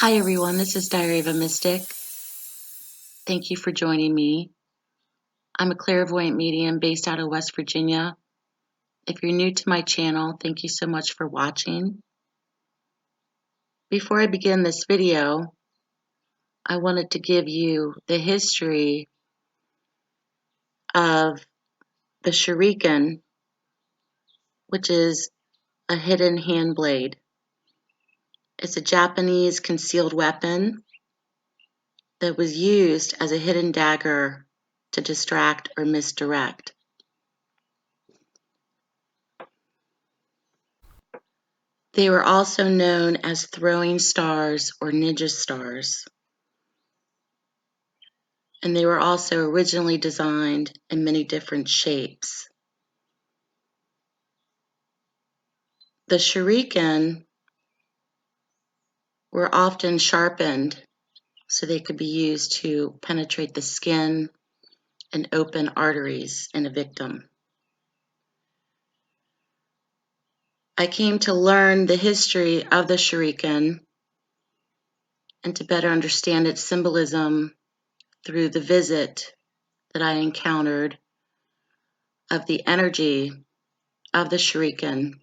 Hi everyone, this is Diary of a Mystic. Thank you for joining me. I'm a clairvoyant medium based out of West Virginia. If you're new to my channel, thank you so much for watching. Before I begin this video, I wanted to give you the history of the Shuriken, which is a hidden hand blade. It's a Japanese concealed weapon that was used as a hidden dagger to distract or misdirect. They were also known as throwing stars or ninja stars, and they were also originally designed in many different shapes. The shuriken were often sharpened so they could be used to penetrate the skin and open arteries in a victim. I came to learn the history of the shuriken and to better understand its symbolism through the visit that I encountered of the energy of the shuriken.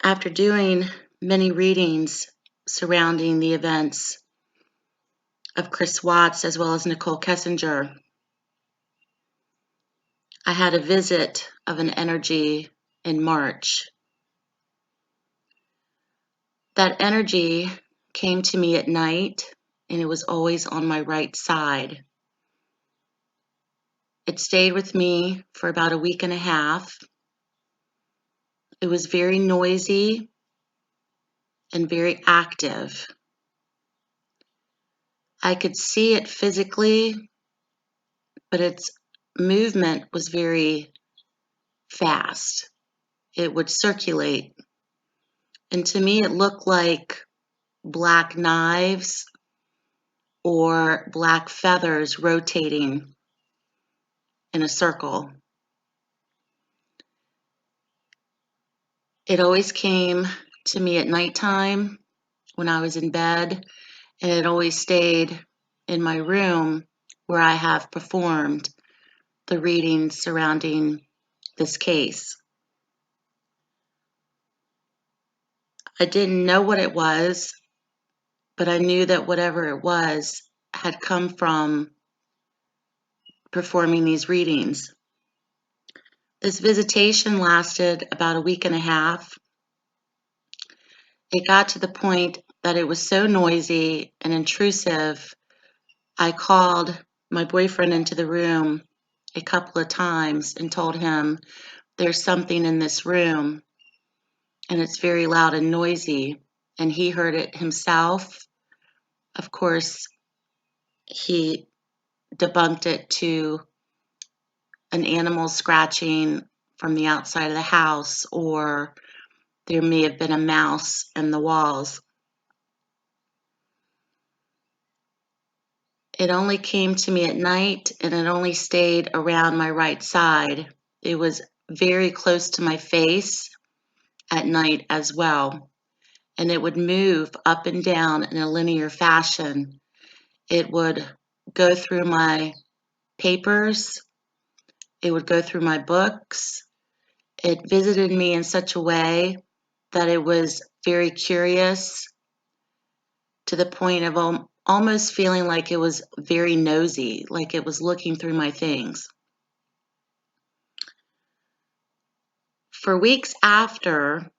After doing many readings surrounding the events of Chris Watts as well as Nicole Kessinger, I had a visit of an energy in March. That energy came to me at night, and it was always on my right side. It stayed with me for about a week and a half. It was very noisy and very active. I could see it physically, but its movement was very fast. It would circulate. And to me, it looked like black knives or black feathers rotating in a circle. It always came to me at nighttime when I was in bed, and it always stayed in my room where I have performed the readings surrounding this case. I didn't know what it was, but I knew that whatever it was had come from performing these readings. This visitation lasted about a week and a half. It got to the point that it was so noisy and intrusive, I called my boyfriend into the room a couple of times and told him, there's something in this room and it's very loud and noisy. And he heard it himself. Of course, he debunked it to an animal scratching from the outside of the house, or there may have been a mouse in the walls. It only came to me at night, and it only stayed around my right side. It was very close to my face at night as well, and it would move up and down in a linear fashion. It would go through my papers. It would go through my books. It visited me in such a way that it was very curious, to the point of almost feeling like it was very nosy, like it was looking through my things. For weeks after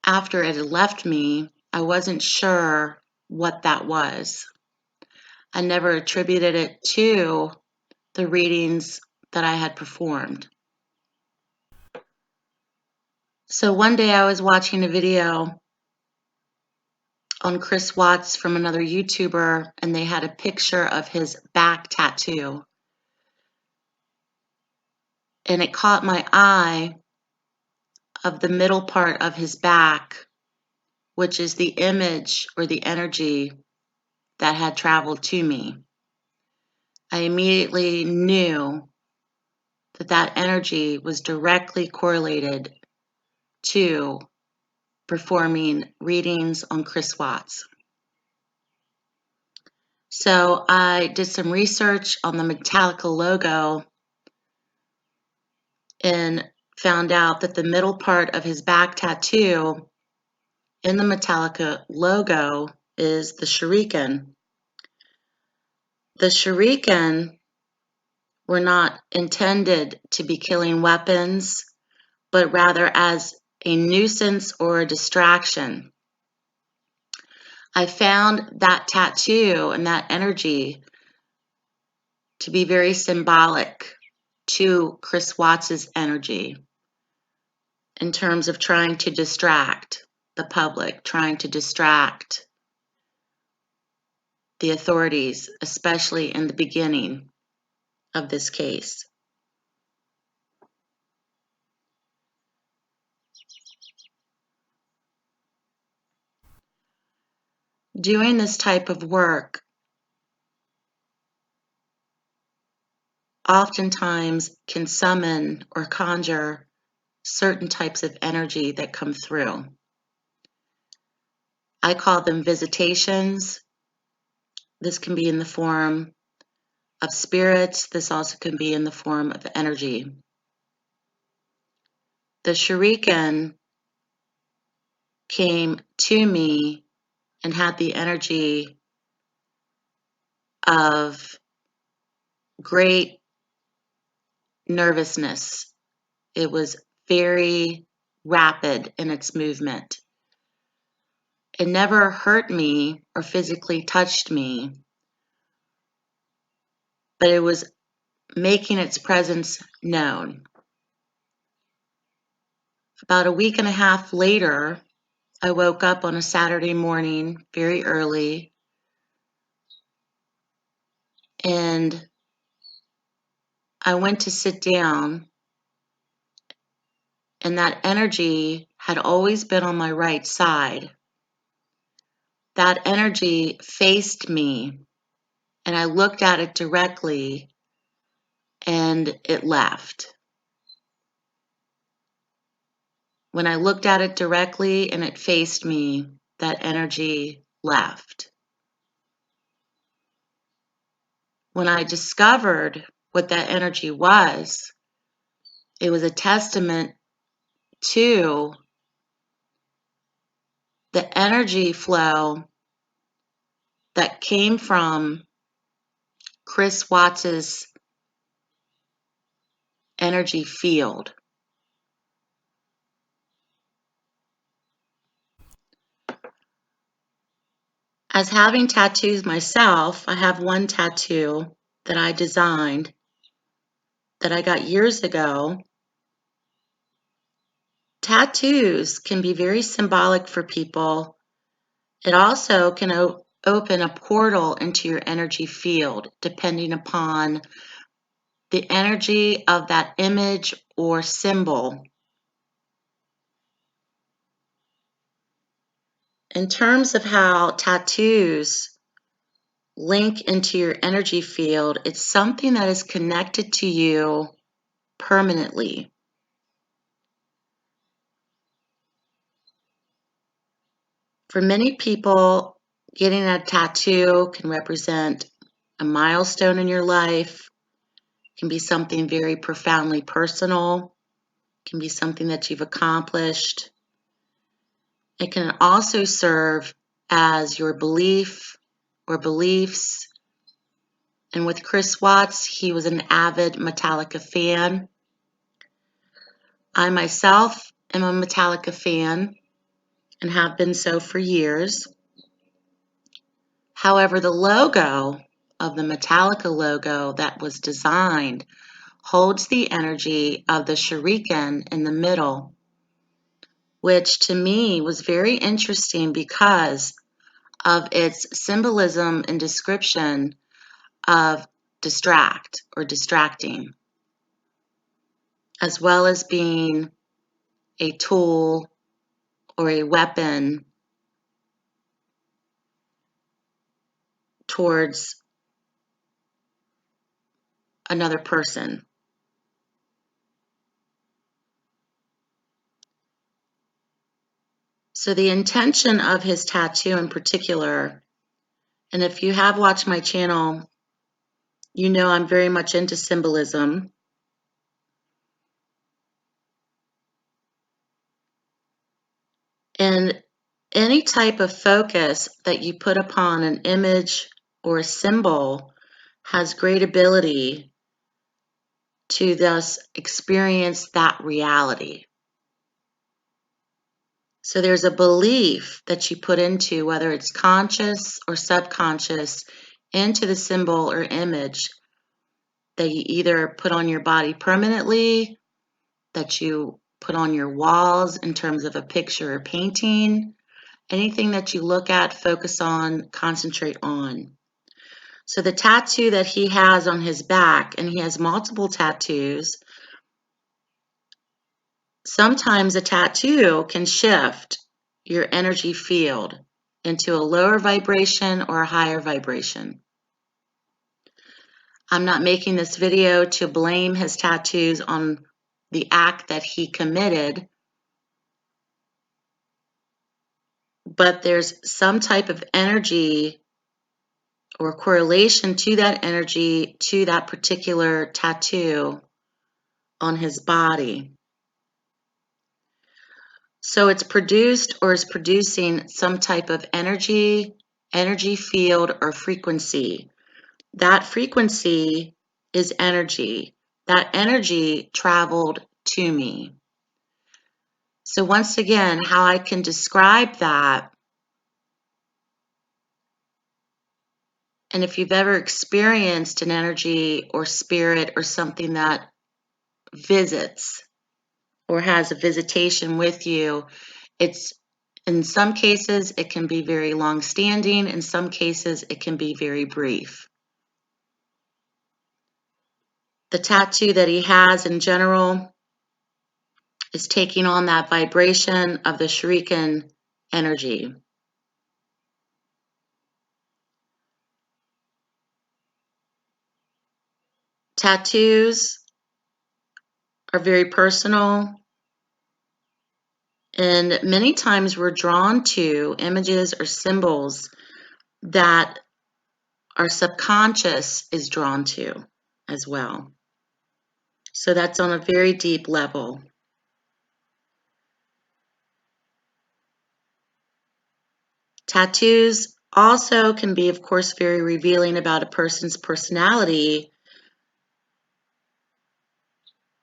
it had left me, I wasn't sure what that was. I never attributed it to the readings that I had performed. So one day I was watching a video on Chris Watts from another YouTuber, and they had a picture of his back tattoo. And it caught my eye of the middle part of his back, which is the image or the energy that had traveled to me. I immediately knew that that energy was directly correlated to performing readings on Chris Watts. So I did some research on the Metallica logo and found out that the middle part of his back tattoo in the Metallica logo is the Shuriken. The Shuriken were not intended to be killing weapons, but rather as a nuisance or a distraction. I found that tattoo and that energy to be very symbolic to Chris Watts's energy in terms of trying to distract the public, trying to distract the authorities, especially in the beginning of this case. Doing this type of work oftentimes can summon or conjure certain types of energy that come through. I call them visitations. This can be in the form of spirits. This also can be in the form of energy. The Shuriken came to me and had the energy of great nervousness. It was very rapid in its movement. It never hurt me or physically touched me, but it was making its presence known. About a week and a half later, I woke up on a Saturday morning very early, and I went to sit down, and that energy had always been on my right side. That energy faced me, and I looked at it directly, and it left. When I looked at it directly and it faced me, that energy left. When I discovered what that energy was, it was a testament to the energy flow that came from Chris Watts's energy field. As having tattoos myself, I have one tattoo that I designed that I got years ago. Tattoos can be very symbolic for people. It also can open a portal into your energy field, depending upon the energy of that image or symbol. In terms of how tattoos link into your energy field, it's something that is connected to you permanently. For many people, getting a tattoo can represent a milestone in your life, can be something very profoundly personal, can be something that you've accomplished. It can also serve as your belief or beliefs. And with Chris Watts, he was an avid Metallica fan. I myself am a Metallica fan and have been so for years. However, the logo of the Metallica logo that was designed holds the energy of the Shuriken in the middle, which to me was very interesting because of its symbolism and description of distract or distracting, as well as being a tool or a weapon towards another person. So the intention of his tattoo in particular, and if you have watched my channel, you know I'm very much into symbolism. And any type of focus that you put upon an image or a symbol has great ability to thus experience that reality. So there's a belief that you put into, whether it's conscious or subconscious, into the symbol or image that you either put on your body permanently, that you put on your walls in terms of a picture or painting, anything that you look at, focus on, concentrate on. So the tattoo that he has on his back, and he has multiple tattoos, sometimes a tattoo can shift your energy field into a lower vibration or a higher vibration. I'm not making this video to blame his tattoos on the act that he committed, but there's some type of energy or correlation to that energy, to that particular tattoo on his body. So it's produced or is producing some type of energy field, or frequency. That frequency is energy. That energy traveled to me. So once again, how I can describe that, and if you've ever experienced an energy or spirit or something that visits or has a visitation with you, it's in some cases it can be very long standing, in some cases it can be very brief. The tattoo that he has in general is taking on that vibration of the Shuriken energy. Tattoos are very personal, and many times we're drawn to images or symbols that our subconscious is drawn to as well. So that's on a very deep level. Tattoos also can be, of course, very revealing about a person's personality,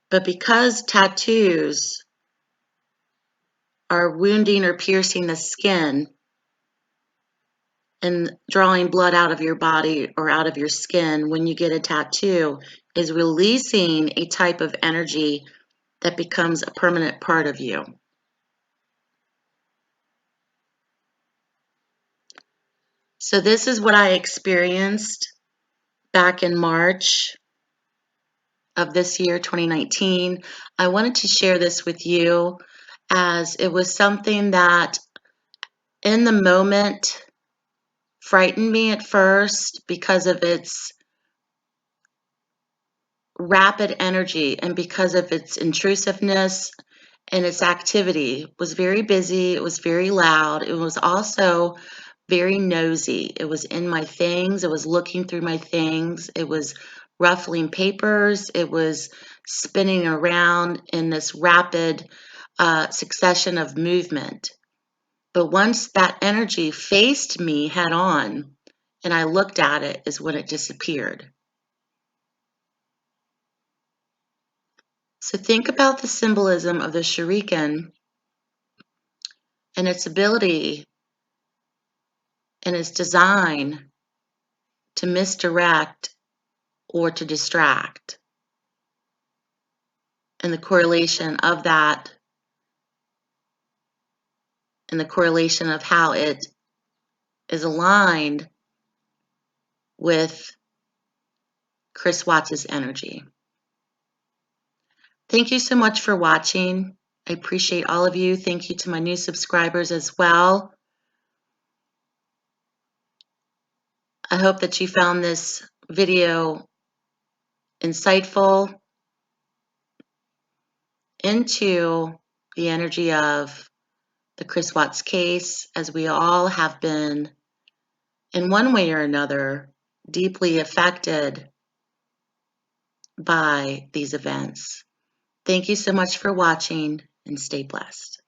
but because tattoos are wounding or piercing the skin and drawing blood out of your body or out of your skin when you get a tattoo, is releasing a type of energy that becomes a permanent part of you. So this is what I experienced back in March of this year, 2019. I wanted to share this with you as it was something that in the moment frightened me at first because of its rapid energy and because of its intrusiveness, and its activity. It was very busy, it was very loud, it was also very nosy. It was in my things, it was looking through my things, it was ruffling papers, it was spinning around in this rapid succession of movement. But once that energy faced me head on and I looked at it, is when it disappeared. So think about the symbolism of the Shuriken and its ability and its design to misdirect or to distract, and the correlation of that, and the correlation of how it is aligned with Chris Watts' energy. Thank you so much for watching. I appreciate all of you. Thank you to my new subscribers as well. I hope that you found this video insightful into the energy of the Chris Watts case, as we all have been, in one way or another, deeply affected by these events. Thank you so much for watching, and stay blessed.